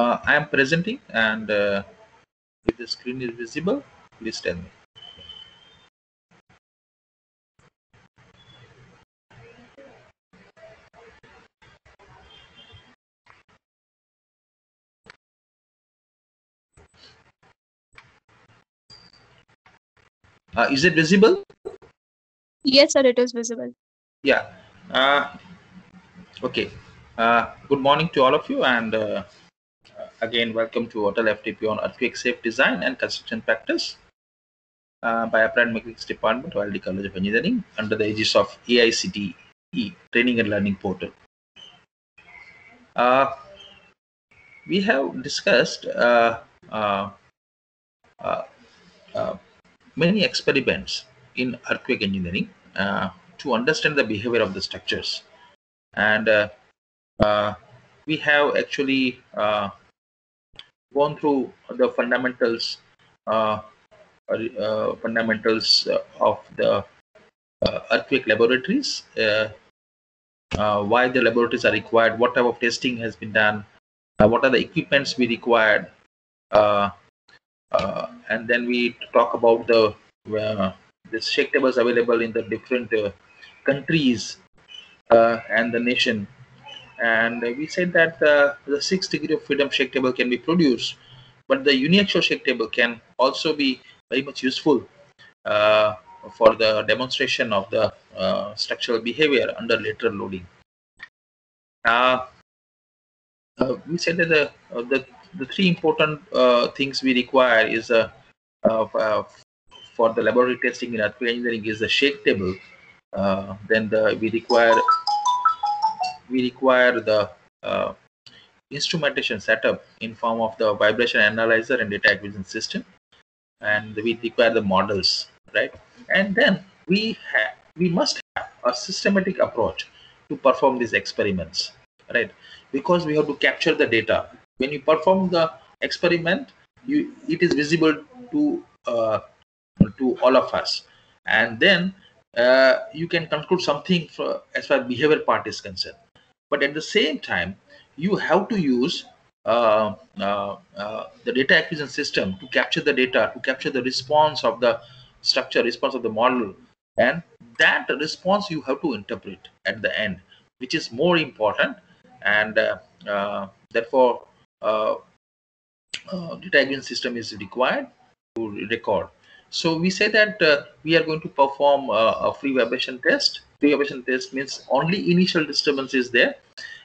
I am presenting, and if the screen is visible, please tell me. Is it visible? Yes, sir, it is visible. Yeah. Okay. Good morning to all of you, and again, welcome to ATAL FDP on Earthquake Safe Design and Construction Practice by Applied Mechanics Department, OLD College of Engineering, under the aegis of AICTE Training and Learning Portal. We have discussed many experiments in earthquake engineering to understand the behavior of the structures, and we have actually gone through the fundamentals of the earthquake laboratories, why the laboratories are required, what type of testing has been done, what are the equipments we required, and then we talk about the shake tables available in the different countries and the nation. And we said that the 6 degree of freedom shake table can be produced, but the uniaxial shake table can also be very much useful for the demonstration of the structural behavior under lateral loading. We said that the three important things we require is for the laboratory testing in earthquake engineering is the shake table. Then we require the instrumentation setup in form of the vibration analyzer and data acquisition system, and we require the models, right? And then we must have a systematic approach to perform these experiments, right? Because we have to capture the data. When you perform the experiment, it is visible to all of us, and then you can conclude something as far as behavior part is concerned. But at the same time, you have to use the data acquisition system to capture the data, to capture the response of the structure, response of the model, and that response you have to interpret at the end, which is more important. And therefore, data acquisition system is required to record. So we say that we are going to perform a free vibration test. Free vibration test means only initial disturbance is there,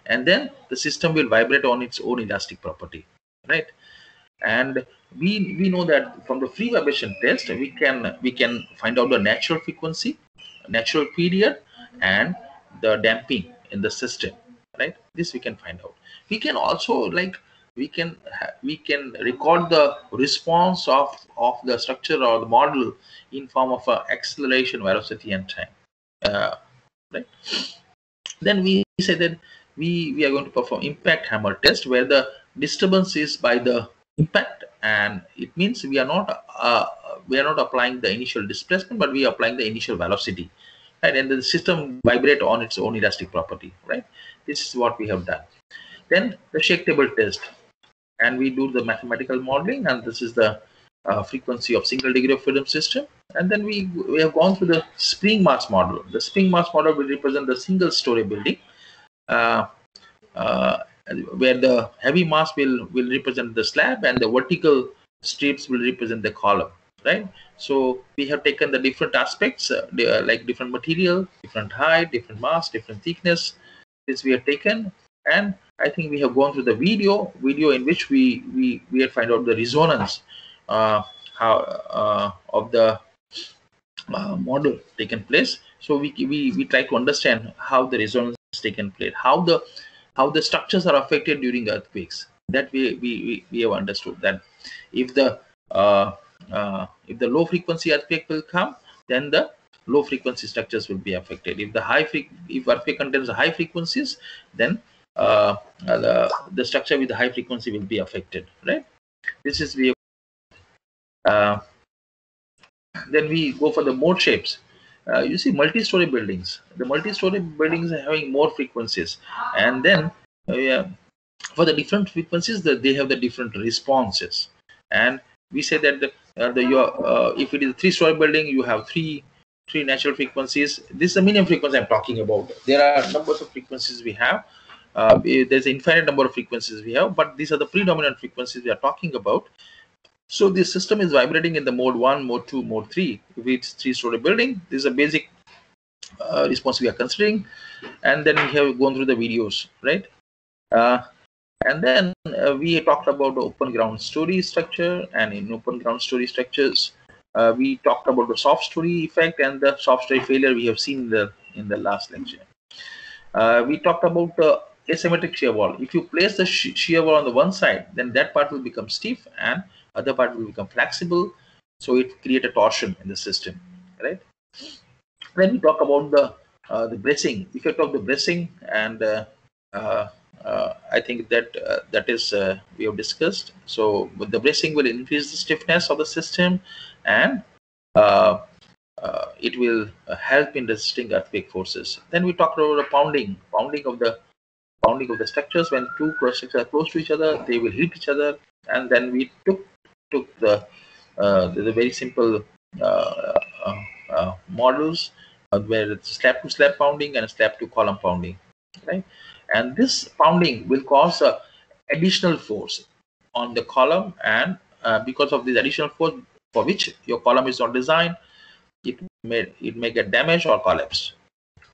and then the system will vibrate on its own elastic property, right? And we know that from the free vibration test we can find out the natural frequency, natural period, and the damping in the system, right? This we can find out. We can also, like, we can record the response of the structure or the model in form of acceleration, velocity, and time, right? Then we say that we are going to perform impact hammer test, where the disturbance is by the impact, and it means we are not applying the initial displacement, but we are applying the initial velocity, right? And the system vibrate on its own elastic property, right? This is what we have done. Then the shake table test, and we do the mathematical modeling, and this is the frequency of single degree of freedom system. And then we have gone through the spring mass model. The spring mass model will represent the single story building, uh, uh, where the heavy mass will represent the slab, and the vertical strips will represent the column, right? So we have taken the different aspects, like different material, different height, different mass, different thickness. This we have taken, and I think we have gone through the video in which we have find out the resonance of the model taken place. So we try to understand how the resonance is taken place, how the structures are affected during earthquakes. That we have understood that if the low frequency earthquake will come, then the low frequency structures will be affected. If if earthquake contains high frequencies, then the structure with the high frequency will be affected, right? This is then we go for the mode shapes. You see multi-story buildings. The multi-story buildings are having more frequencies, and then for the different frequencies, that they have the different responses. And we say that if it is a three-story building, you have three natural frequencies. This is the minimum frequency I'm talking about. There are numbers of frequencies we have. There's an infinite number of frequencies we have, but these are the predominant frequencies we are talking about. So the system is vibrating in the mode 1, mode 2, mode 3. If it's three-story building, this is a basic response we are considering. And then we have gone through the videos, right? And then we talked about the open ground story structure, and in open ground story structures, we talked about the soft story effect and the soft story failure we have seen in the last lecture. We talked about the asymmetric shear wall. If you place the shear wall on the one side, then that part will become stiff and other part will become flexible. So it create a torsion in the system, right? Then we talk about the bracing effect of the bracing, and I think that that is we have discussed. So the bracing will increase the stiffness of the system, and uh, it will help in resisting earthquake forces. Then we talked about the pounding of the structures. When two structures are close to each other, they will hit each other. And then we took the very simple models where it's slab to slab pounding and slab to column pounding, right? And this pounding will cause a additional force on the column, and because of this additional force for which your column is not designed, it may get damaged or collapse,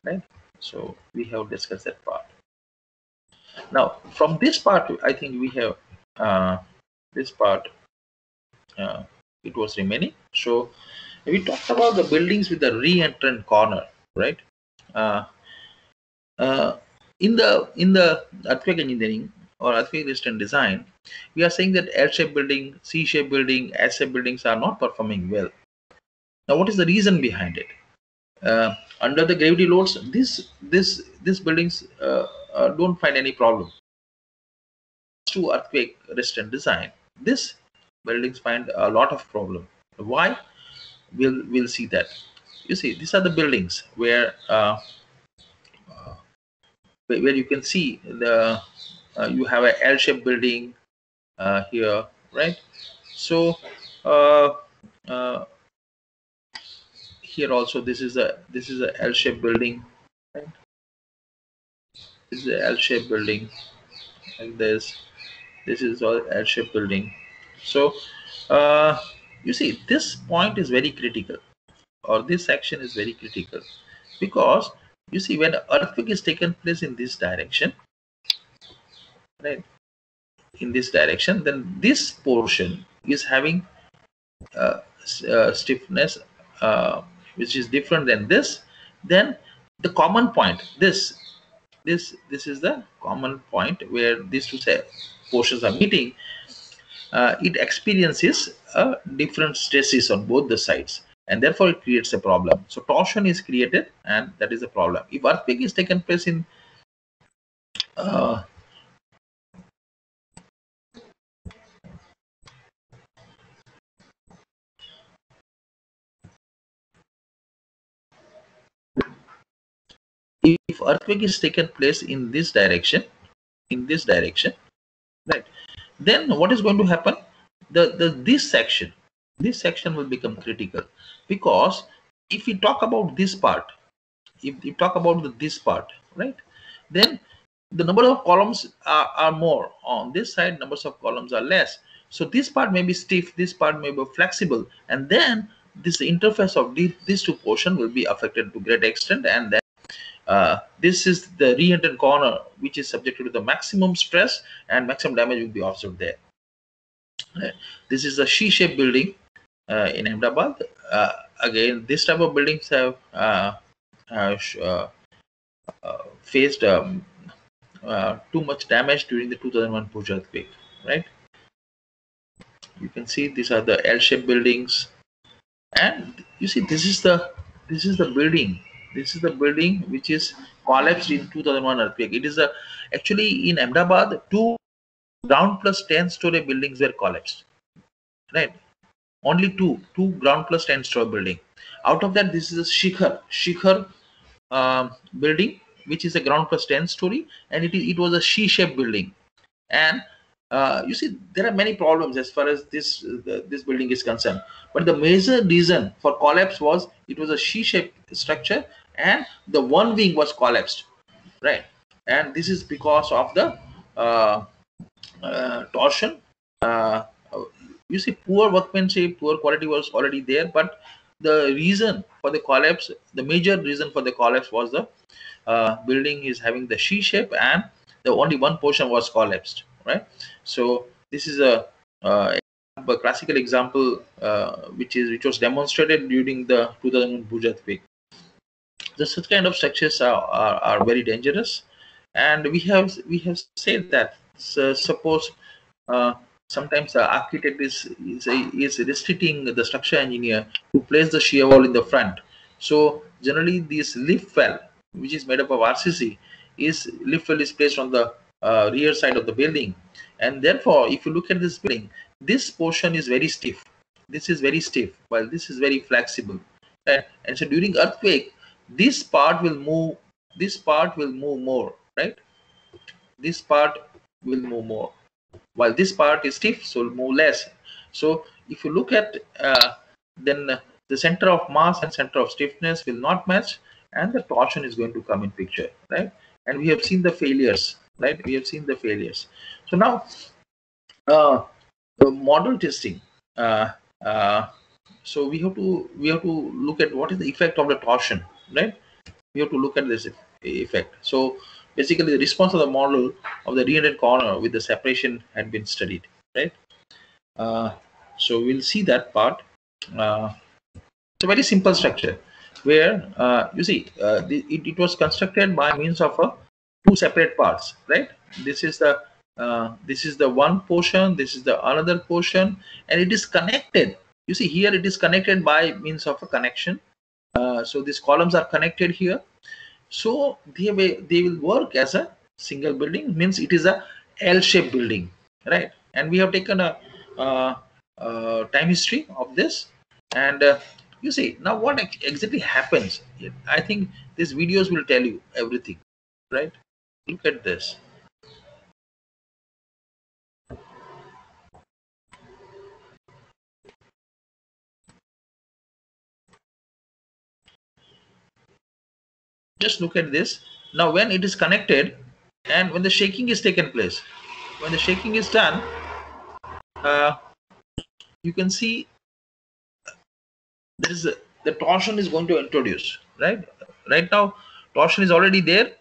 right? So we have discussed that part. Now from this part, I think we have this part, uh, it was remaining. So we talked about the buildings with the re-entrant corner, right? uh, uh, in the earthquake engineering or earthquake resistant design, we are saying that L-shaped building, C-shaped building, S-shaped buildings are not performing well. Now what is the reason behind it? Under the gravity loads, these buildings don't find any problem. To earthquake resistant design, this buildings find a lot of problem. Why? We'll see that. You see, these are the buildings where you can see the you have a L-shaped building here, right? So uh, uh, here also this is a L-shaped building, right? This is a L-shaped building like this. This is all L-shaped building. So uh, you see, this point is very critical, or this section is very critical, because you see, when earthquake is taken place in this direction, right, in this direction, then this portion is having stiffness which is different than this. Then the common point, this is the common point where these two portions are meeting. It experiences different stresses on both the sides, and therefore it creates a problem. So torsion is created, and that is a problem. If earthquake is taken place in uh, if earthquake is taken place in this direction, right, then what is going to happen? This section will become critical, because if we talk about this part, if we talk about this part, right, then the number of columns are more on this side, numbers of columns are less. So this part may be stiff, this part may be flexible, and then this interface of these two portions will be affected to great extent. And then this is the re-entrant corner, which is subjected to the maximum stress, and maximum damage will be observed there. This is a she-shaped building in Ahmedabad. Again, this type of buildings have faced too much damage during the 2001 Bhuj earthquake, right? You can see these are the L-shaped buildings, and you see this is the building. This is the building which is collapsed in 2001 earthquake. It is actually in Ahmedabad, two ground plus 10-story buildings were collapsed, right? Only two ground plus 10-story building. Out of that, this is a Shikhar building, which is a ground plus 10-story, and it was a she-shaped building. And you see, there are many problems as far as this building is concerned. But the major reason for collapse was it was a she-shaped structure, and the one wing was collapsed, right? And this is because of the uh, torsion. Uh, you see, poor workmanship, poor quality was already there, but the reason for the collapse, the major reason for the collapse was the building is having the she shape, and the only one portion was collapsed, right? So this is a classical example which was demonstrated during the 2000 Bhuj earthquake. The such kind of structures are very dangerous, and we have said that, so suppose uh, sometimes the architect is restricting the structure engineer to place the shear wall in the front. So generally this lift well, which is made up of RCC, is lift well is placed on the rear side of the building, and therefore if you look at this building, this portion is very stiff, this is very stiff, while this is very flexible. And so during earthquake, this part will move, this part will move more, right? This part will move more, while this part is stiff, so will move less. So if you look at then the center of mass and center of stiffness will not match, and the torsion is going to come in picture, right? And we have seen the failures, right? We have seen the failures. So now uh, the model testing, uh, uh, so we have to look at what is the effect of the torsion, right? We have to look at this effect. So basically the response of the model of the re-ended corner with the separation had been studied, right? uh, so we'll see that part. It's a very simple structure where you see it was constructed by means of two separate parts, right? This is the one portion, this is the another portion, and it is connected. You see here it is connected by means of a connection. So these columns are connected here, so they will work as a single building, means it is a L-shaped building, right? And we have taken a time history of this, and you see now what exactly happens. I think these videos will tell you everything, right? Look at this. Just look at this. Now when it is connected, and when the shaking is taken place, when the shaking is done, uh, you can see there is the torsion is going to introduce, right? Right now torsion is already there.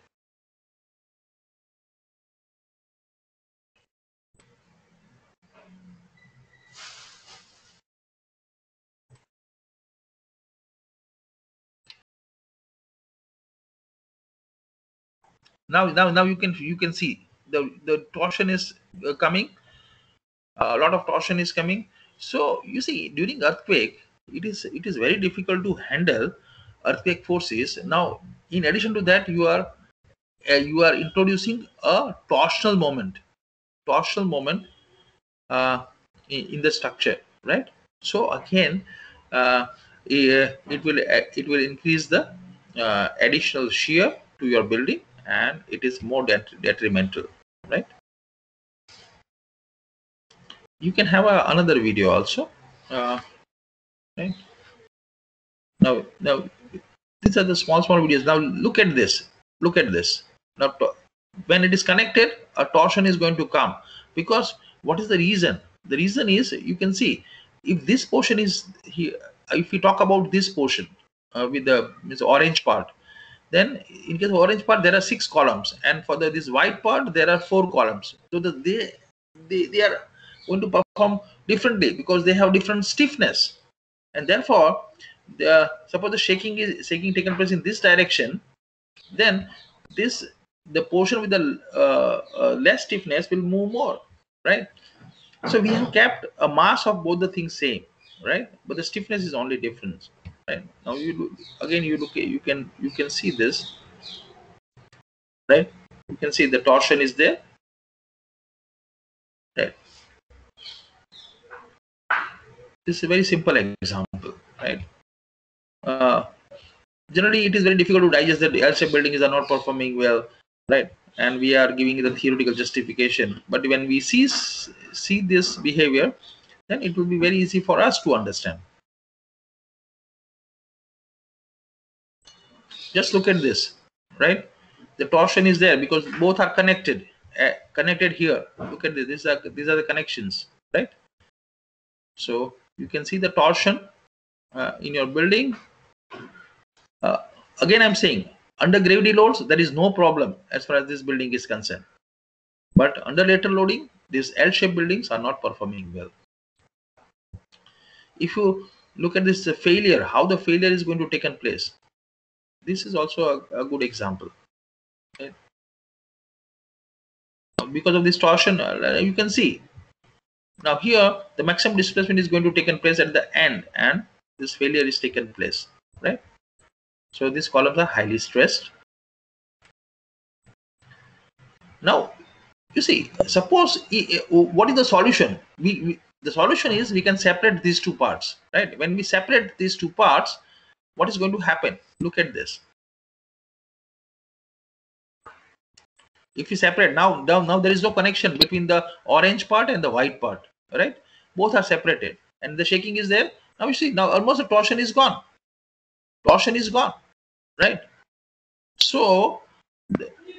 Now you can see the torsion is coming. A lot of torsion is coming. So you see during earthquake, it is very difficult to handle earthquake forces. Now in addition to that, you are introducing a torsional moment uh, in the structure, right? So again, it will increase the additional shear to your building, and it is more detrimental, right? You can have another video also, right? Now these are the small videos. Now look at this. Now when it is connected, a torsion is going to come, because what is the reason? The reason is, you can see, if this portion is here, if we talk about this portion with the this orange part, then in case of orange part there are 6 columns, and for this white part there are 4 columns. So they are going to perform differently because they have different stiffness, and therefore suppose the shaking taken place in this direction, then this the portion with the less stiffness will move more, right? So we have kept a mass of both the things same, right? But the stiffness is only difference, right? Now again you can see this, right? You can see the torsion is there, right? This is a very simple example, right? uh, Generally it is very difficult to digest that L-shaped buildings are not performing well. right? And we are giving the theoretical justification, but when we see this behavior, then it will be very easy for us to understand. Just look at this, right? The torsion is there because both are connected, connected here. Look at this. These are the connections, right? So you can see the torsion in your building. Uh, Again, I'm saying under gravity loads there is no problem as far as this building is concerned, but under lateral loading, these L-shaped buildings are not performing well. If you look at this failure, how the failure is going to take place, this is also a good example. Okay? Because of this torsion, you can see now here the maximum displacement is going to take place at the end, and this failure is taken place, right? So these columns are highly stressed. Now you see, suppose what is the solution? The solution is we can separate these two parts, right? When we separate these two parts, what is going to happen? Look at this. If you separate now there is no connection between the orange part and the white part, right? Both are separated, and the shaking is there. Now you see, now almost the torsion is gone. Torsion is gone, right? So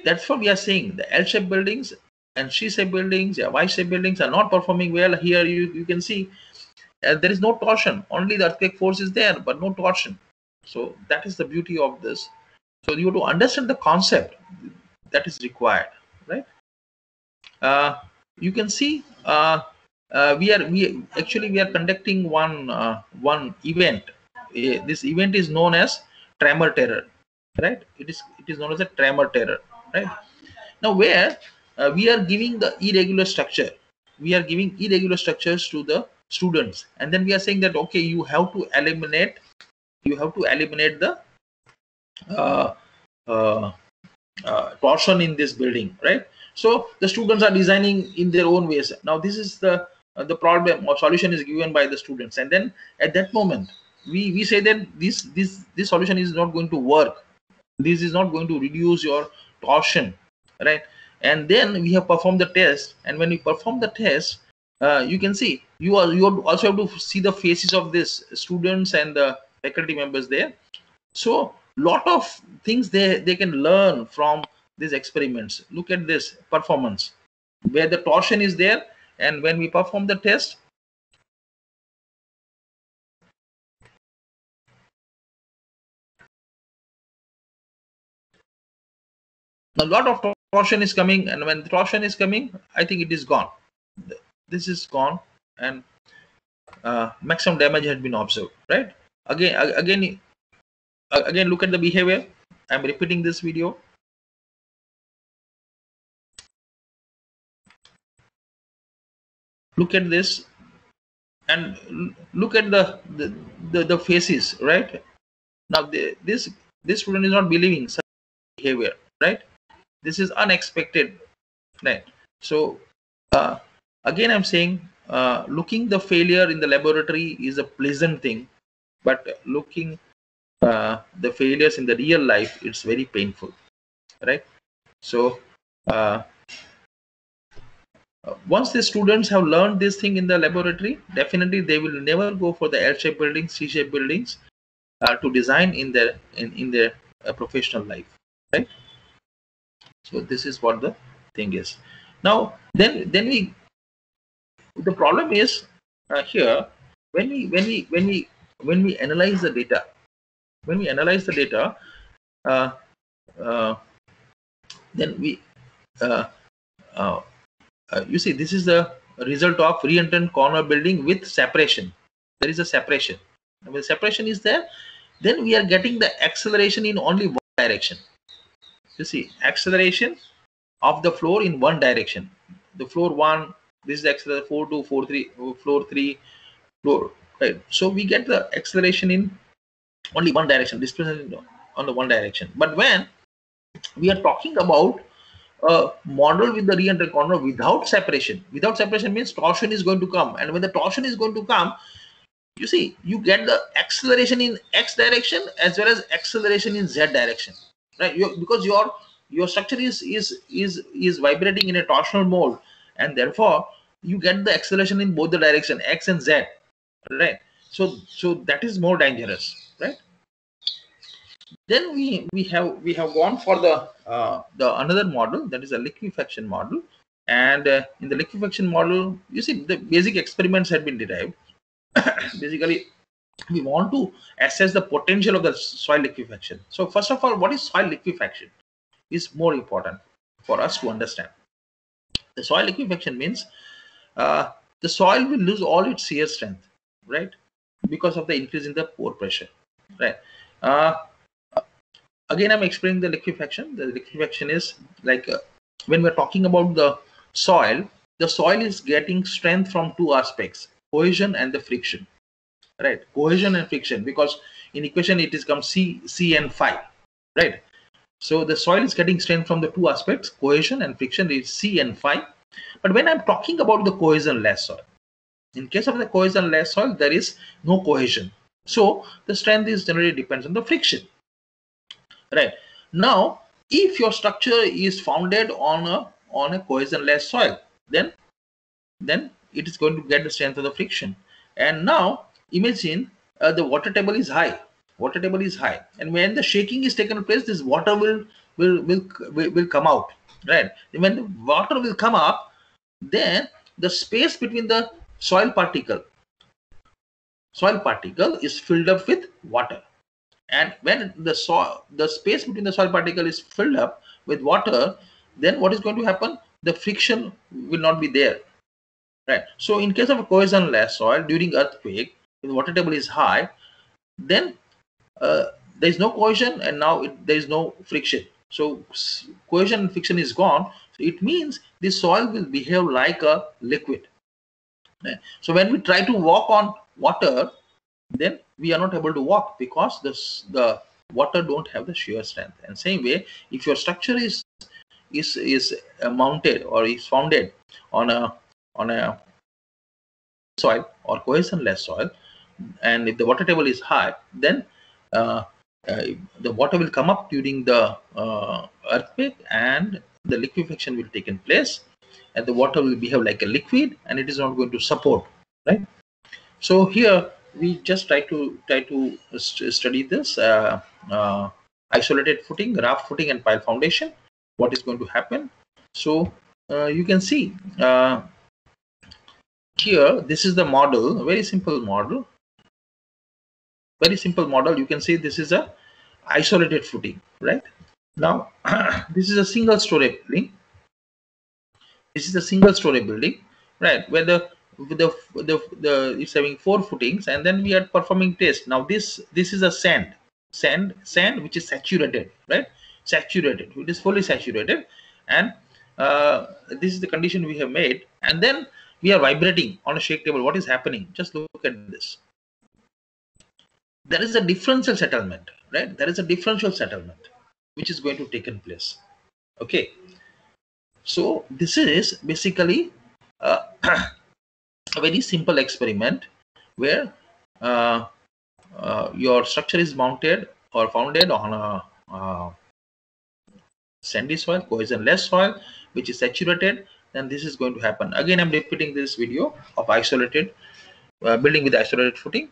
that's what we are saying. The L-shaped buildings and C-shaped buildings, yeah, Y-shaped buildings are not performing well. Here you can see there is no torsion. Only the earthquake force is there, but no torsion. So that is the beauty of this. So you have to understand the concept that is required, right? You can see we are conducting one event. This event is known as tremor terror, right? It is known as a tremor terror, right? Now where we are giving the irregular structure, we are giving irregular structures to the students, and then we are saying that okay, you have to eliminate the uh, uh, torsion in this building, right? So the students are designing in their own ways. Now this is the problem or solution is given by the students, and then at that moment we say that this solution is not going to work. This is not going to reduce your torsion, right? And then we have performed the test, and when we perform the test, you can see you also have to see the faces of this students and the faculty members there. So lot of things they can learn from these experiments. Look at this performance where the torsion is there, and when we perform the test, a lot of torsion is coming, and when the torsion is coming, I think it is gone. This is gone, and maximum damage had been observed, right? Again look at the behavior. I'm repeating this video. Look at this, and look at the faces, right? Now this student is not believing such behavior, right? This is unexpected, right? So again I'm saying looking the failure in the laboratory is a pleasant thing, but looking the failures in the real life, it's very painful, right? So once the students have learned this thing in the laboratory, definitely they will never go for the L-shaped buildings, C-shaped buildings to design in their professional life, right? So this is what the thing is. Now then the problem is here when we analyze the data, uh, uh, then we uh, uh, you see this is the result of re-entrant corner building with separation. There is a separation, and when separation is there, then we are getting the acceleration in only one direction. You see acceleration of the floor in one direction. The floor 1, this is the acceleration 4 2 4 3, floor 3, floor, right? So we get the acceleration in only one direction, displacement on the one direction. But when we are talking about a model with the re-entrant corner without separation means torsion is going to come, and when the torsion is going to come, you see you get the acceleration in x direction as well as acceleration in z direction, right? Because your your structure is vibrating in a torsional mode, and therefore you get the acceleration in both the direction, x and z, right? So that is more dangerous, right? Then we have gone for the another model, that is a liquefaction model. And in the liquefaction model, you see the basic experiments had been derived. Basically, we want to assess the potential of the soil liquefaction. So first of all, what is soil liquefaction is more important for us to understand. The soil liquefaction means the soil will lose all its shear strength, right, because of the increase in the pore pressure, right? uh, Again, I'm explaining the liquefaction. The liquefaction is like when we're talking about the soil is getting strength from two aspects: cohesion and the friction, right? Cohesion and friction, because in equation it is come c and phi, right? So the soil is getting strength from the two aspects: cohesion and friction is c and phi. But when I'm talking about the cohesion less soil, in case of the cohesion less soil, there is no cohesion, so the strength is generally depends on the friction, right? Now, if your structure is founded on a cohesion-less soil, then it is going to get the strength of the friction. And now imagine the water table is high. Water table is high, and when the shaking is taken place, this water will come out, right? When the water will come up, then the space between the soil particle is filled up with water. And when the space between the soil particle is filled up with water, then what is going to happen? The friction will not be there, right? So in case of a cohesion-less soil during earthquake, when the water table is high, then there is no cohesion, and now there is no friction. So cohesion and friction is gone. So it means the soil will behave like a liquid, right? So when we try to walk on water, then we are not able to walk because the water don't have the shear strength. And same way, if your structure is mounted or is founded on a soil or cohesion-less soil, and if the water table is high, then uh, uh, the water will come up during the earthquake, and the liquefaction will take in place, and the water will behave like a liquid, and it is not going to support, right? So here we just try to study this isolated footing, raft footing, and pile foundation. What is going to happen? So you can see here. This is the model, a very simple model. Very simple model. You can see this is a isolated footing, right? Now this is a single story building. This is a single story building, right, where the it's having four footings, and then we are performing test. Now this is a sand which is saturated, right? Saturated, it is fully saturated. And this is the condition we have made, and then we are vibrating on a shake table. What is happening? Just look at this. There is a differential settlement, right? There is a differential settlement which is going to take in place. Okay, so this is basically uh, a very simple experiment where uh, your structure is mounted or founded on a sandy soil, cohesion-less soil, which is saturated. Then this is going to happen. Again, I'm repeating this video of isolated building with isolated footing,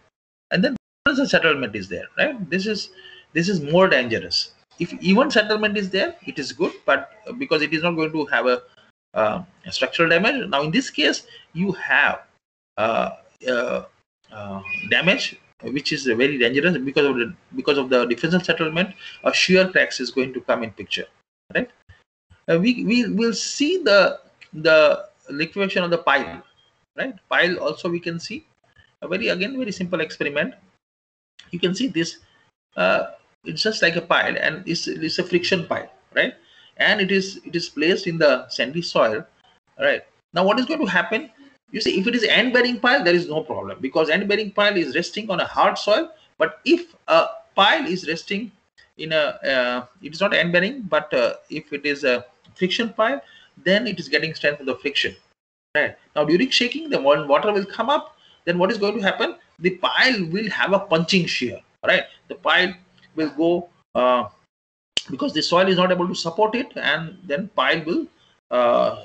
and then the settlement is there, right? This is more dangerous. If even settlement is there, it is good, but because it is not going to have a structural damage. Now in this case, you have uh, uh, damage which is very dangerous because of the differential settlement. A shear cracks is going to come in picture, right? We will see the liquefaction of the pile, right? Pile also we can see a very simple experiment. You can see this. It's just like a pile, and it's a friction pile, right? And it is placed in the sandy soil, right? Now what is going to happen? You see, if it is end bearing pile, there is no problem, because end bearing pile is resting on a hard soil. But if a pile is resting in a it is not end bearing, but if it is a friction pile, then it is getting strength of the friction, right? Now during shaking, the water will come up. Then what is going to happen? The pile will have a punching shear, right? The pile will go because the soil is not able to support it, and then pile will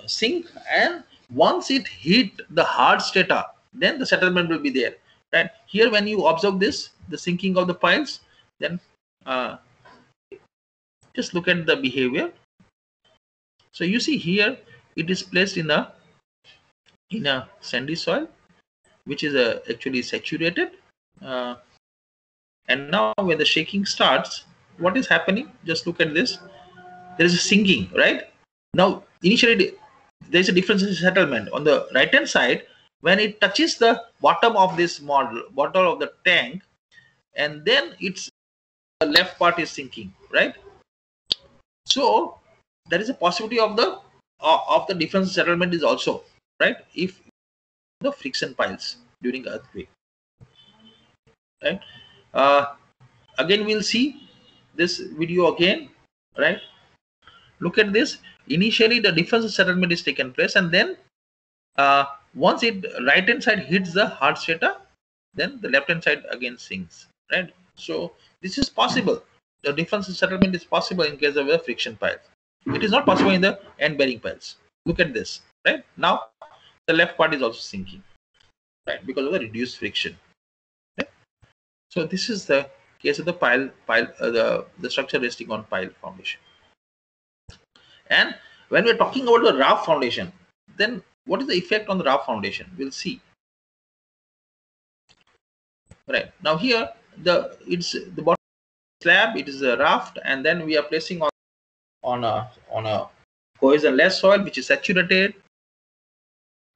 sink, and once it hit the hard strata, then the settlement will be there, right? Here when you observe this, the sinking of the piles, then uh, just look at the behavior. So you see here it is placed in a sandy soil, which is actually saturated, uh, and now when the shaking starts, what is happening? Just look at this. There is a sinking, right? Now initially there is a difference in settlement on the right hand side. When it touches the bottom of this model, bottom of the tank, and then it's the left part is sinking, right? So there is a possibility of the difference in settlement is also, right, if the friction piles during earthquake, right? uh, Again we'll see this video again, right? Look at this. Initially the difference in settlement is taken place, and then uh, once it right hand side hits the hard strata, then the left hand side again sinks, right? So this is possible. The difference in settlement is possible in case of a friction pile. It is not possible in the end bearing piles. Look at this, right? Now the left part is also sinking, right, because of the reduced friction, right? So this is the case of the pile the structure resting on pile foundation. And when we're talking about the raft foundation, then what is the effect on the raft foundation? We'll see. Right now here it's the bottom slab, it is a raft, and then we are placing on a cohesion-less soil which is saturated.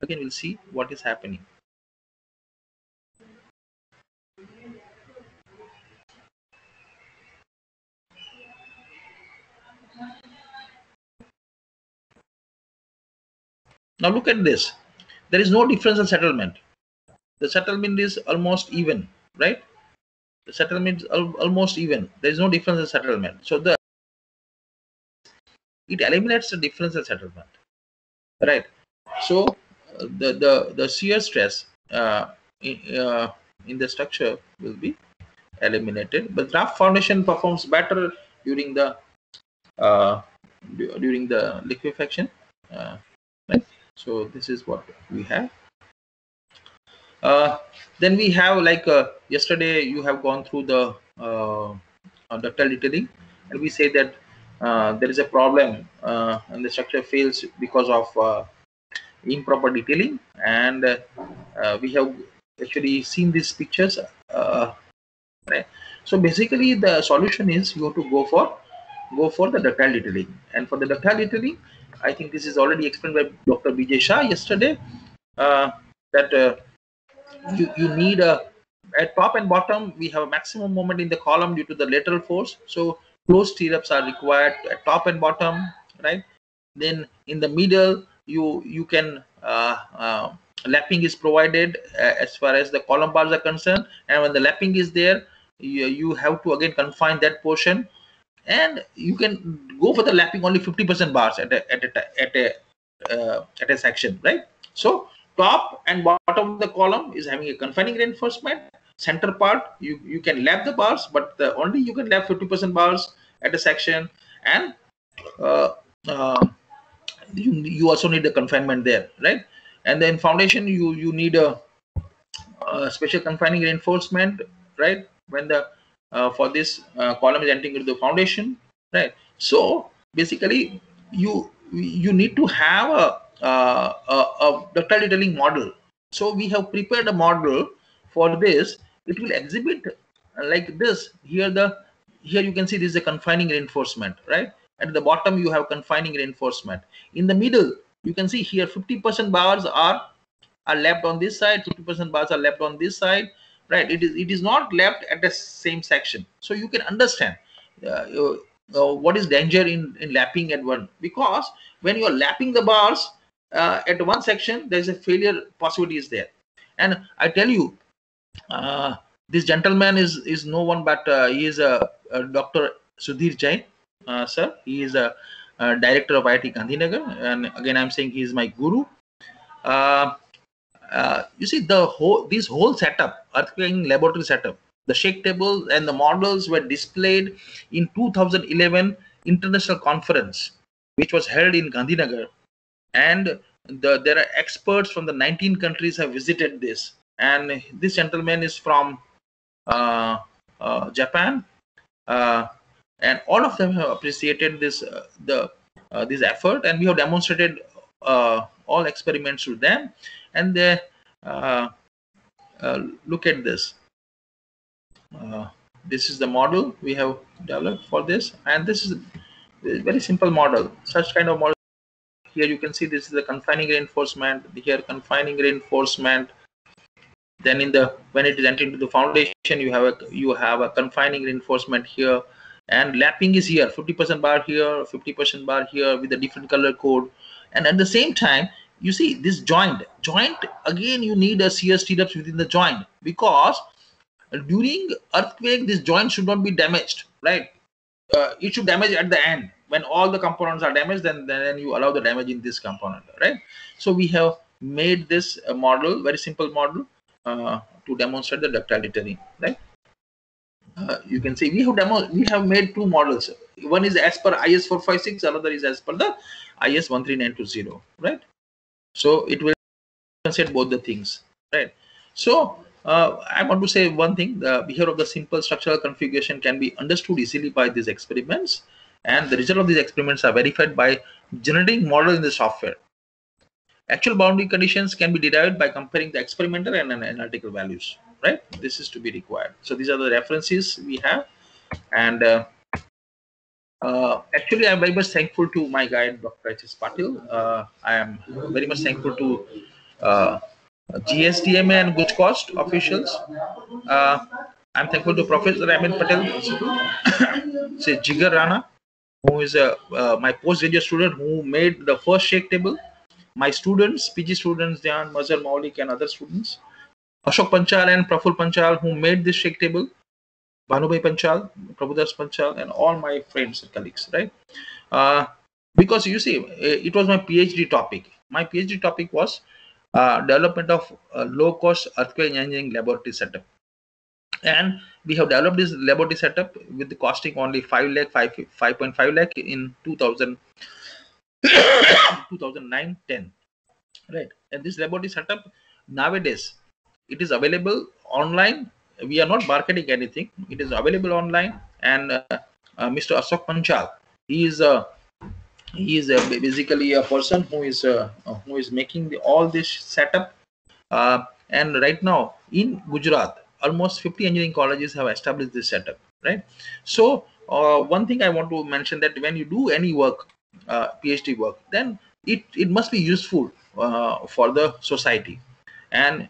Again we'll see what is happening. Now look at this. There is no difference in settlement. The settlement is almost even, right? The settlement is almost even. There is no difference in settlement. So it eliminates the difference in settlement, right? So the shear stress in the structure will be eliminated, but raft foundation performs better during the uh, during the liquefaction, right? So this is what we have. Then we have, like, yesterday you have gone through the ductile detailing, and we say that there is a problem and the structure fails because of improper detailing, and we have actually seen these pictures, right? So basically the solution is you have to go for the ductile detailing, and for the ductile detailing, I think this is already explained by Dr. Bijay Shah yesterday, that you need a, at top and bottom we have a maximum moment in the column due to the lateral force, so closed stirrups are required at top and bottom, right? Then in the middle you can lapping is provided as far as the column bars are concerned, and when the lapping is there, you have to again confine that portion, and you can go for the lapping only 50% bars at a section, right? So top and bottom of the column is having a confining reinforcement. Center part you can lap the bars, but only you can lap 50% bars at a section, and uh, uh, you also need the confinement there, right? And then foundation you need a special confining reinforcement, right, when the for this column is entering into the foundation, right? So basically you need to have a ductile detailing model. So we have prepared a model for this. It will exhibit like this. Here you can see this is a confining reinforcement, right? At the bottom you have confining reinforcement. In the middle you can see here 50% bars are left on this side, 50% bars are left on this side, right? It is not left at the same section. So you can understand what is danger in lapping at one, because when you are lapping the bars at one section, there is a failure possibility is there. And I tell you, this gentleman is no one but he is a Dr. Sudhir Jain, sir. He is a director of IIT Gandhinagar, and again I'm saying he is my guru. uh, you see this whole setup, earthquake laboratory setup, the shake tables and the models were displayed in 2011 international conference which was held in Gandhinagar, and there are experts from the 19 countries have visited this, and this gentleman is from Japan, and all of them have appreciated this this effort, and we have demonstrated all experiments to them, and they look at this. This is the model we have developed for this, and this is a very simple model. Such kind of model. Here you can see this is the confining reinforcement. Here confining reinforcement. Then when it is entered into the foundation, you have a confining reinforcement here, and lapping is here. 50% bar here, 50% bar here with a different color code, and at the same time you see this joint again. You need a shear stirrups within the joint, because during earthquake this joint should not be damaged, right? It should damage at the end. When all the components are damaged, then you allow the damage in this component, right? So we have made this model, very simple model, to demonstrate the ductility, right? You can see we have made two models. One is as per IS 456, another is as per the IS 13920, right? So it will consider both the things, right? So I want to say one thing: the behavior of the simple structural configuration can be understood easily by these experiments, and the result of these experiments are verified by generating model in the software. Actual boundary conditions can be derived by comparing the experimental and analytical values, right? This is to be required. So these are the references we have, and actually I'm very much thankful to my guide, Dr. H.S. Patil. I am very much thankful to GSDMA and Good Cost officials. I'm thankful to Professor Ahmed Patel, say Jigar Rana, who is my postgraduate student who made the first shake table. My students, PG students, Jan, Mazhar, Maulik, and other students. Ashok Panchal and Praful Panchal, who made this shake table. Bhanubhai Panchal, Prabhudas Panchal, and all my friends and colleagues, right? Because you see, it was my PhD topic. My PhD topic was development of low-cost earthquake engineering laboratory setup. And we have developed this laboratory setup with the costing only 5 lakh, 5.5 lakh in 2009-10, right? And this laboratory setup nowadays, it is available online. We are not marketing anything. It is available online, and Mr. Ashok Panchal, he is basically a person who is making all this setup. And right now in Gujarat, almost 50 engineering colleges have established this setup, right? So one thing I want to mention, that when you do any work, PhD work, then it must be useful for the society, and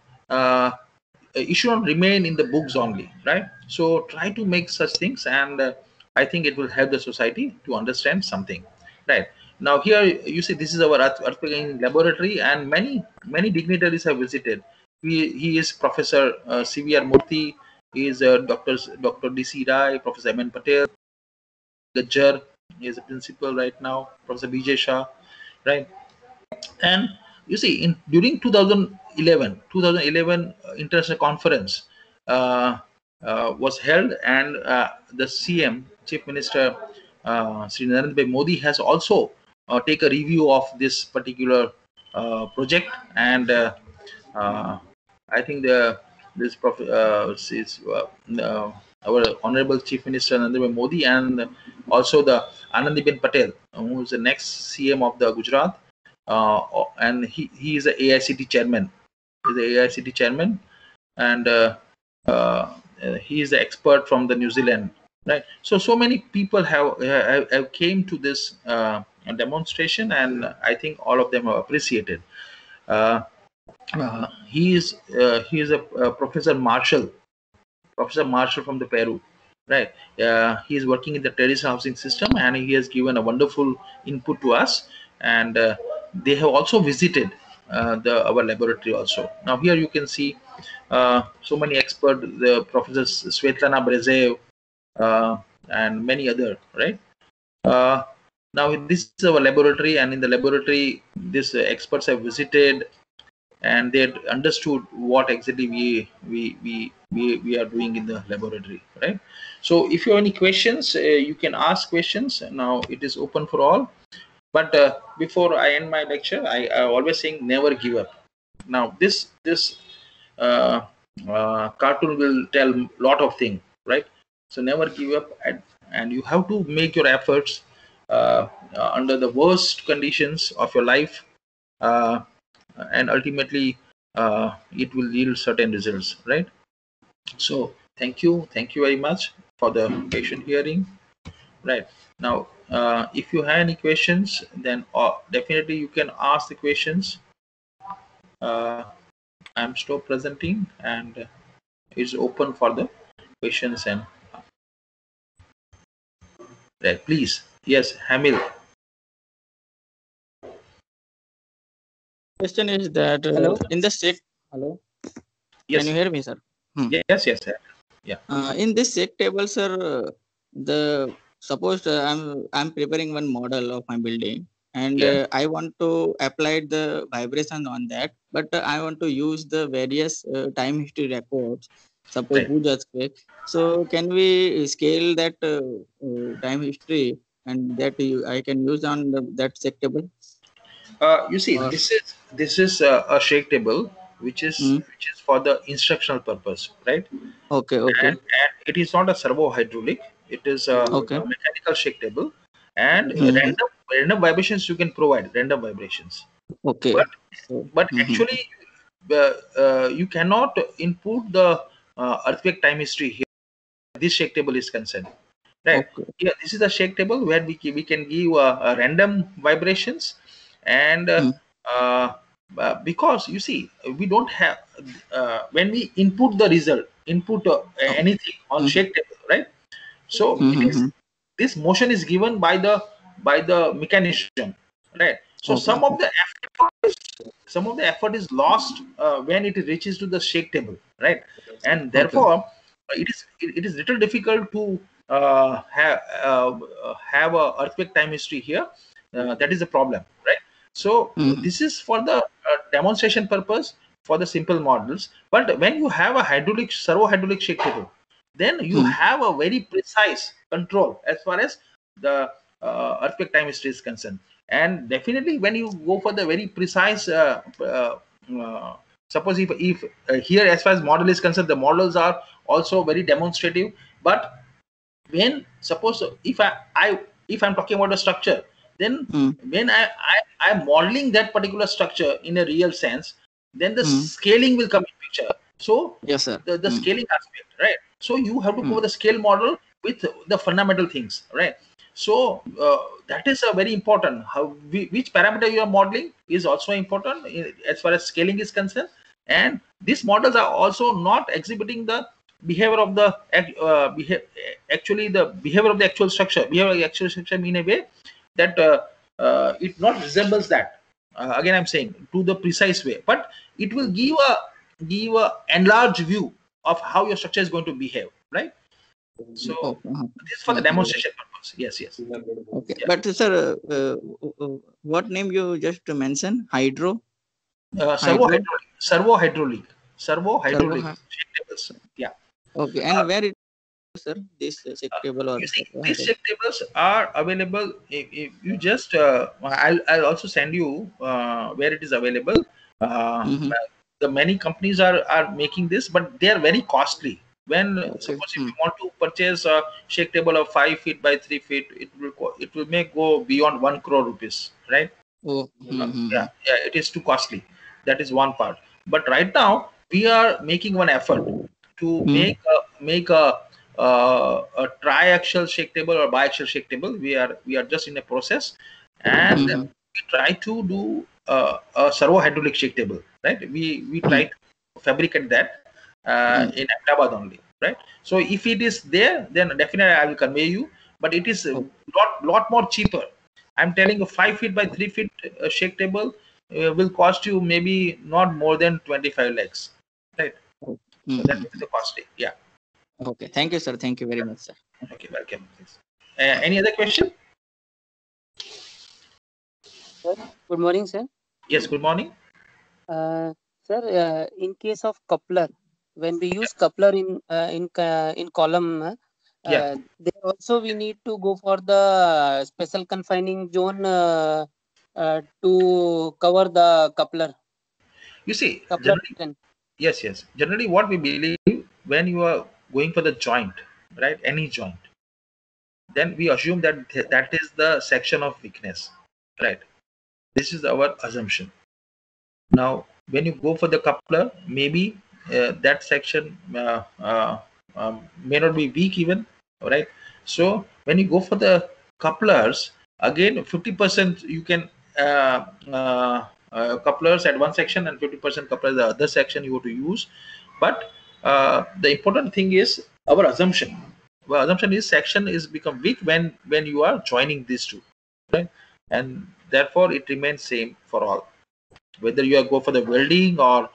it should not remain in the books only, right? So try to make such things, and I think it will help the society to understand something, right? Now here you see this is our earthquake laboratory, and many dignitaries have visited. He is Professor CVR Murthy, he is Dr. DC Rai, Professor Aman Patel, Gajjar, he is a principal right now, Professor BJ Shah, right? And you see, during 2011 international conference was held, and the CM, Chief Minister Sri Narendra Bhai Modi, has also take a review of this particular project, and I think our Honorable Chief Minister Narendra Bhai Modi, and also the Anandiben Patel, who is the next CM of the Gujarat, and he is the AICTE chairman. He's the AICTE chairman, and he is the expert from the New Zealand, right? So many people have came to this demonstration, and I think all of them have appreciated. He is a Professor Marshall from the Peru, right? He is working in the traditional housing system, and he has given a wonderful input to us, and they have also visited our laboratory also. Now here you can see so many experts, the Professors Svetlana Brezev, and many other, right? Now this is our laboratory, and in the laboratory these experts have visited. and they had understood what exactly we are doing in the laboratory, right? So if you have any questions, you can ask questions. Now it is open for all. But before I end my lecture, I always saying never give up. Now this uh, cartoon will tell lot of things, right? So never give up, and you have to make your efforts under the worst conditions of your life, uh, and ultimately it will yield certain results, right? So thank you very much for the patient hearing. Right. Now, if you have any questions, then definitely you can ask the questions. Uh, I'm still presenting, and it's open for the questions. And right, please, yes, Hamil. Question is that Hello. in the SEC, hello, can you Yes, hear me, sir? yes, sir. Yeah, In this SEC table, sir, the suppose I'm preparing one model of my building, and yeah, I want to apply the vibration on that, but I want to use the various time history records. Suppose right. Bhuj earthquake. So can we scale that time history and that I can use on that SEC table? You see, Or this is a shake table, mm, which is for the instructional purpose, right? okay, okay, And it is not a servo hydraulic. It is okay. a mechanical shake table, and Mm-hmm. random vibrations you can provide random vibrations. Okay. But So, actually, you cannot input the earthquake time history here. This shake table is concerned, right? okay. Yeah, this is a shake table where we can give random vibrations, and Mm, uh, because you see, we don't have when we input the result, input oh, anything on mm, shake table, right? So it is, mm-hmm. this motion is given by the mechanism, right? So Okay. some of the effort is lost when it reaches to the shake table, right? And Okay. therefore it is little difficult to have a earthquake time history here. That is the problem, right? So Mm, this is for the demonstration purpose for the simple models. But when you have a hydraulic servo hydraulic shake table, then you mm, have a very precise control as far as the earthquake time history is concerned. And definitely when you go for the very precise uh, suppose if here as far as model is concerned, the models are also very demonstrative. But when suppose if I'm talking about a structure, then mm, when I'm modeling that particular structure in a real sense, then the mm. scaling will come in picture. So Yes, sir. the Mm, scaling aspect, right? So you have to mm, cover the scale model with the fundamental things, right? So that is a very important. Which parameter you are modeling is also important as far as scaling is concerned. And these models are also not exhibiting the behavior of the actually the behavior of the actual structure. Behavior of the actual structure in a way that it not resembles that. Again, I'm saying to the precise way, but it will give a enlarged view of how your structure is going to behave, right? So okay. this is for the Mm, demonstration purpose. Yes, yes, okay. yeah. But, sir, what name you just mentioned? Servo Hydro, hydraulic, servo servo. hydraulic shake tables. Yeah. Okay. Uh, And where it is, sir? This check table or you see, servo these hydro? check tables are available. If you just, I'll also send you where it is available. Uh, Mm-hmm. the many companies are making this, but they are very costly. When Okay. suppose if Mm. you want to purchase a shake table of 5 feet by 3 feet, it will may go beyond 1 crore rupees, right? Oh. Mm-hmm. Yeah, it is too costly. That is one part. But right now we are making one effort to Mm, make a triaxial shake table or biaxial shake table. We are just in a process, and mm-hmm. we try to do a servo hydraulic shake table. Right? We Mm, try to fabricate that mm. in Ahmedabad only. Right? So if it is there, then definitely I will convey you. But it is a Oh. lot more cheaper. I'm telling you, 5 feet by 3 feet shake table will cost you maybe not more than 25 lakhs, right? Oh. So that is Mm-hmm. the costly. Yeah. Okay. Thank you, sir. Thank you very much, sir. Okay. Welcome. Thanks. Any other question? Sir, good morning, sir. Yes. Good morning. Uh, Sir, in case of coupler, when we use coupler in column, Yeah. there also we need to go for the special confining zone to cover the You see, coupler generally, region. yes. Generally, what we believe, when you are going for the joint, right? Any joint, then we assume that that is the section of weakness, right? This is our assumption. Now, when you go for the coupler, maybe that section may not be weak even, right? So when you go for the couplers, again 50% you can couplers at one section and 50% couplers the other section you have to use. But the important thing is our assumption. Our assumption is section is become weak when you are joining these two, right? And therefore it remains same for all, whether you are go for the welding or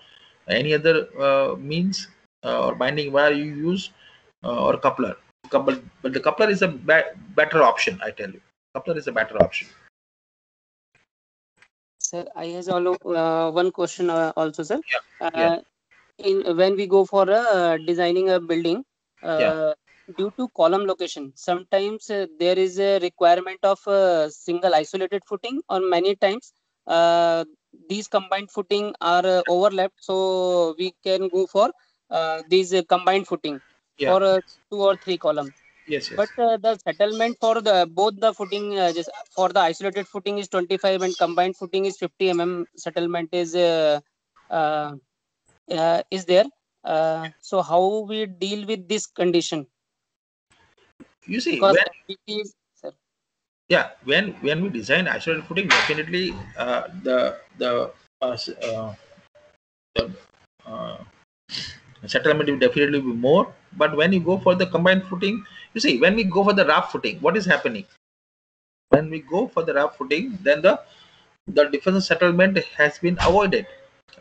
any other means or binding wire you use, or coupler. But the coupler is a better option, I tell you. Coupler is a better option. Sir, I has one question also, sir. Yeah. Yeah. Uh, in when we go for designing a building, Yeah. due to column location, sometimes there is a requirement of single isolated footing, or many times uh, these combined footing are overlapped, so we can go for these combined footing Yeah. for 2 or 3 columns. Yes. But Yes. the settlement for the both the footing, just for the isolated footing is 25 and combined footing is 50 settlement uh, is there. So how we deal with this condition? You see, Because when FDP is, sir. yeah, when we design isolated footing, definitely uh, s- uh, the uh, settlement will definitely be more. But when you go for the combined footing, you see, when we go for the raft footing, what is happening? When we go for the raft footing, then the difference settlement has been avoided,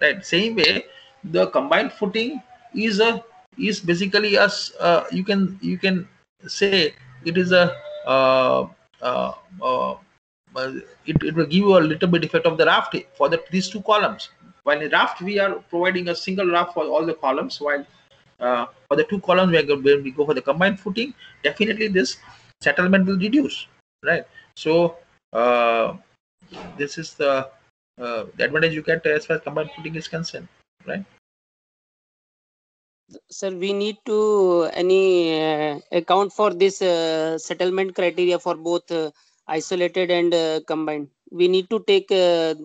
right? Same way, the combined footing is a is basically you can say it is a uh, uh, uh, it will give you a little bit effect of the raft for these two columns. While in raft we are providing a single raft for all the columns, while for the two columns when we go for the combined footing, definitely this settlement will reduce, right? So this is the advantage you get as far as combined footing is concerned, right? Sir, we need to any account for this settlement criteria for both isolated and combined. We need to take the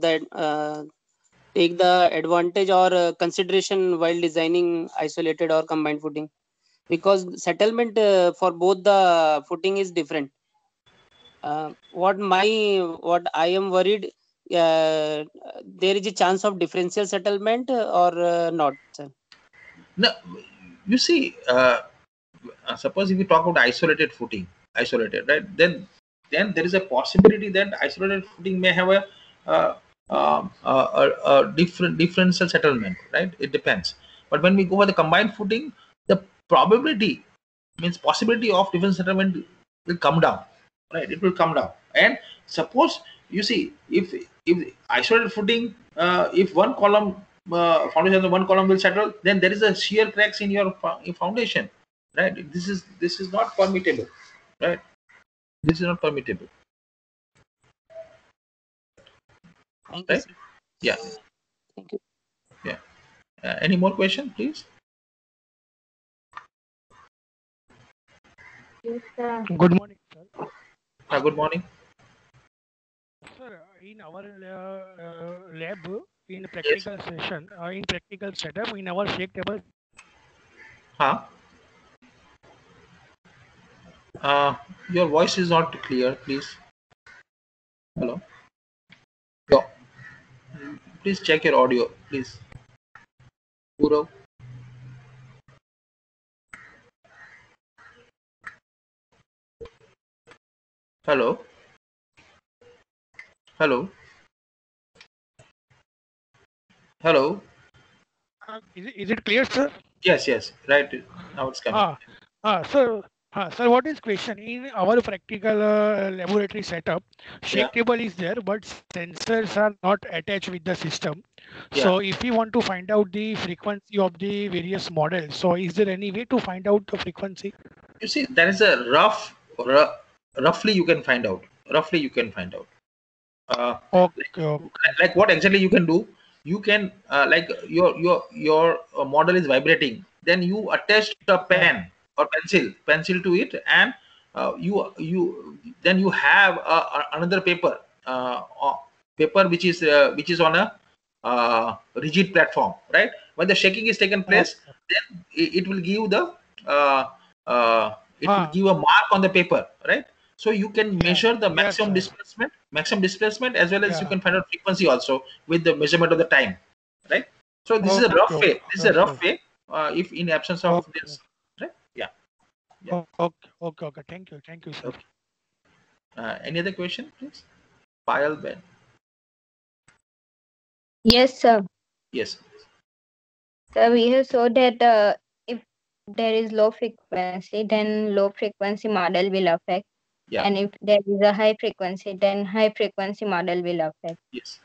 advantage or consideration while designing isolated or combined footing, because settlement for both the footing is different. What I am worried, there is a chance of differential settlement or not, sir. Now, you see, suppose if you talk about isolated footing, isolated, right? Then there is a possibility that isolated footing may have uh, a different differential settlement, right? It depends. But when we go for the combined footing, the probability means possibility of different settlement will come down, right? It will come down. And suppose you see, if isolated footing, if one column foundation of one column will settle, then there is a shear cracks in your foundation, right? This is not permittable, right? This is not permittable, Thank you, right? sir. Yeah. Thank you. Yeah. Any more question, please? Good morning, sir. Good morning. Sir, in our lab, in Yes. practical session, in practical setup, in our shake table, Huh? Your voice is not clear, please. Hello. Yo, please check your audio, please. Puro. Hello. Hello. Hello. is it clear, sir? Yes. Yes. Right. Now it's coming. Sir, Sir, what is question? In our practical laboratory setup, Yeah, shake table is there, but sensors are not attached with the system. yeah. So if we want to find out the frequency of the various models, so is there any way to find out the frequency? You see, there is a roughly you can find out. Roughly you can find out. Like, Okay, okay. like what exactly you can do? You can like your model is vibrating. Then you attach a Yeah, pen or pencil to it, and you then you have another paper, paper which is on a rigid platform, right? When the shaking is taken place, okay. then it will give the uh, it will Huh, give a mark on the paper, right? So you can yeah, measure the yes, sir. maximum displacement, as well as you Yeah, can find out frequency also with the measurement of the time, right? So this is a okay, rough okay, way. This is a rough understood. way. If in absence of Okay, this, right? Yeah, yeah. okay, okay, okay. Thank you, sir. Okay. Any other question, please? Pile Ben. Yes, sir. Yes. So we have saw that if there is low frequency, then low frequency model will affect, Yeah. and if there is a high frequency, then high frequency model will affect. Yes.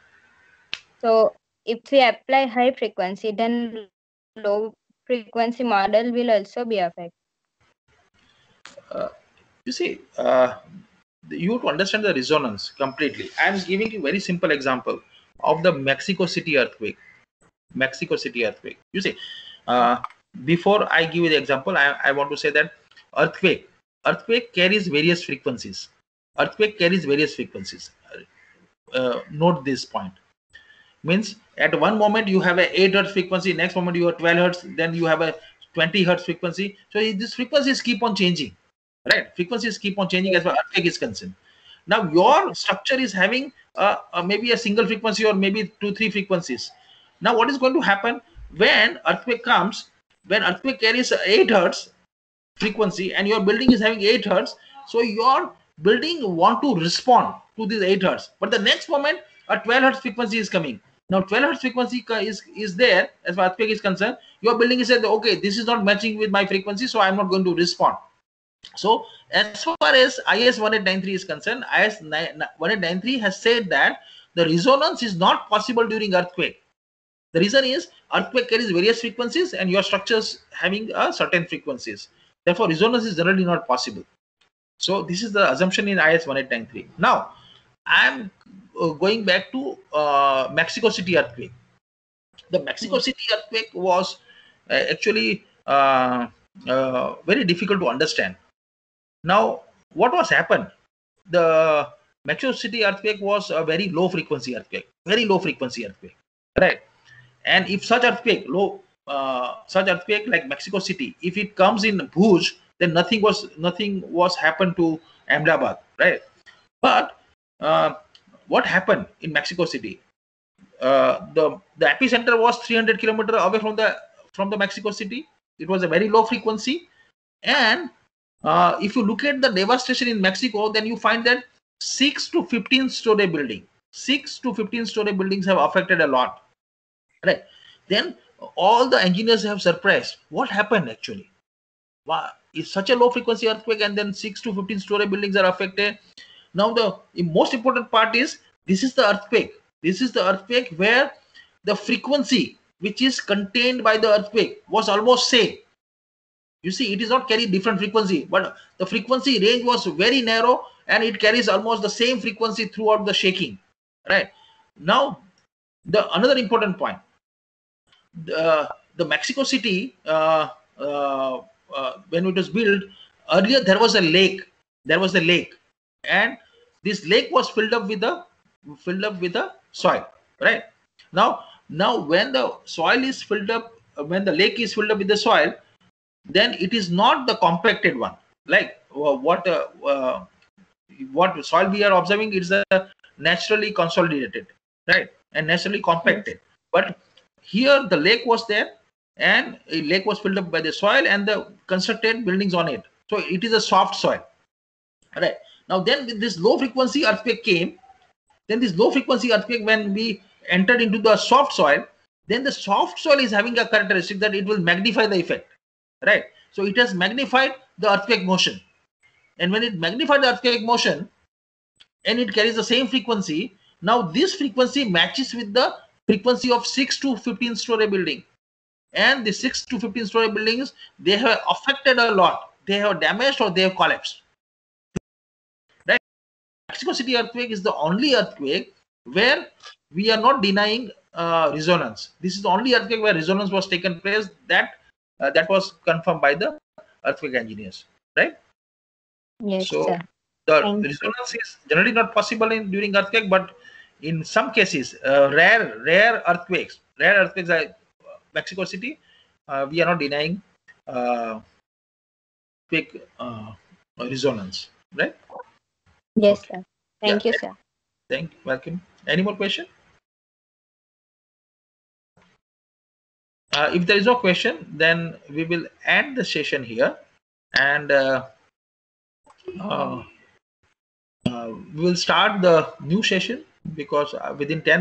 So if we apply high frequency, then low frequency model will also be affected. You see, you have to understand the resonance completely. I am giving you very simple example of the Mexico City earthquake. Mexico City earthquake. You see, uh, before I give you the example, I want to say that earthquake carries various frequencies. Earthquake carries various frequencies. Note this point. Means at one moment you have a 8 hertz frequency, next moment you have 12 hertz, then you have a 20 hertz frequency. So these frequencies keep on changing, right? Frequencies keep on changing as far as earthquake is concerned. Now your structure is having maybe a single frequency or maybe 2 3 frequencies. Now what is going to happen when earthquake comes? When earthquake carries 8 hertz frequency and your building is having 8 hertz, so your building want to respond to this 8 hertz, but the next moment a 12 hertz frequency is coming. Now 12 hertz frequency is there as far as earthquake is concerned. Your building is said, okay, this is not matching with my frequency, so I'm not going to respond. So as far as IS 1893 is concerned, IS 1893 has said that the resonance is not possible during earthquake. The reason is earthquake carries various frequencies and your structures having a certain frequencies. Therefore, resonance is generally not possible. So this is the assumption in IS 1893. Now, I'm going back to Mexico City earthquake. The Mexico Yes. City earthquake was actually very difficult to understand. Now, what was happened? The Mexico City earthquake was a very low frequency earthquake, right? And if such earthquake like Mexico City, if it comes in Bhuj, then nothing was happened to Ahmedabad, right? But uh, what happened in Mexico City? The epicenter was 300 kilometer away from the Mexico City. It was a very low frequency, and if you look at the devastation in Mexico, then you find that 6 to 15 story buildings have affected a lot, right? Then all the engineers have surprised what happened actually. Why is such a low frequency earthquake and then 6 to 15 story buildings are affected? Now the most important part is this is the earthquake where the frequency which is contained by the earthquake was almost same. You see, it is not carry different frequency, but the frequency range was very narrow and it carries almost the same frequency throughout the shaking, right? Now the another important point, the Mexico City, when it was built earlier, there was a lake. There was a lake, and this lake was filled up with the soil. Right now, when the soil is filled up, when the lake is filled up with the soil, then it is not the compacted one. Like what soil we are observing is a naturally consolidated, right, and naturally Yes. compacted. But here the lake was there, and a lake was filled up by the soil and the constructed buildings on it. So it is a soft soil, right? Now then with this low frequency earthquake came, then this low frequency earthquake, when we entered into the soft soil, then the soft soil is having a characteristic that it will magnify the effect, right? So it has magnified the earthquake motion. And when it magnifies the earthquake motion and it carries the same frequency, now this frequency matches with the frequency of 6 to 15 story building. And the 6 to 15 story buildings, they have affected a lot. They have damaged or they have collapsed. Right? Mexico City earthquake is the only earthquake where we are not denying resonance. This is the only earthquake where resonance was taken place. That was confirmed by the earthquake engineers. Right? Yes, So sir. the Thank you. resonance is generally not possible during earthquake, but in some cases, rare earthquakes like Mexico City, we are not denying quick resonance, right? Yes, Okay. sir. Yeah. Thank you, sir. Thank you. Welcome. Any more question? If there is no question, then we will end the session here, and we will start the new session, because within 10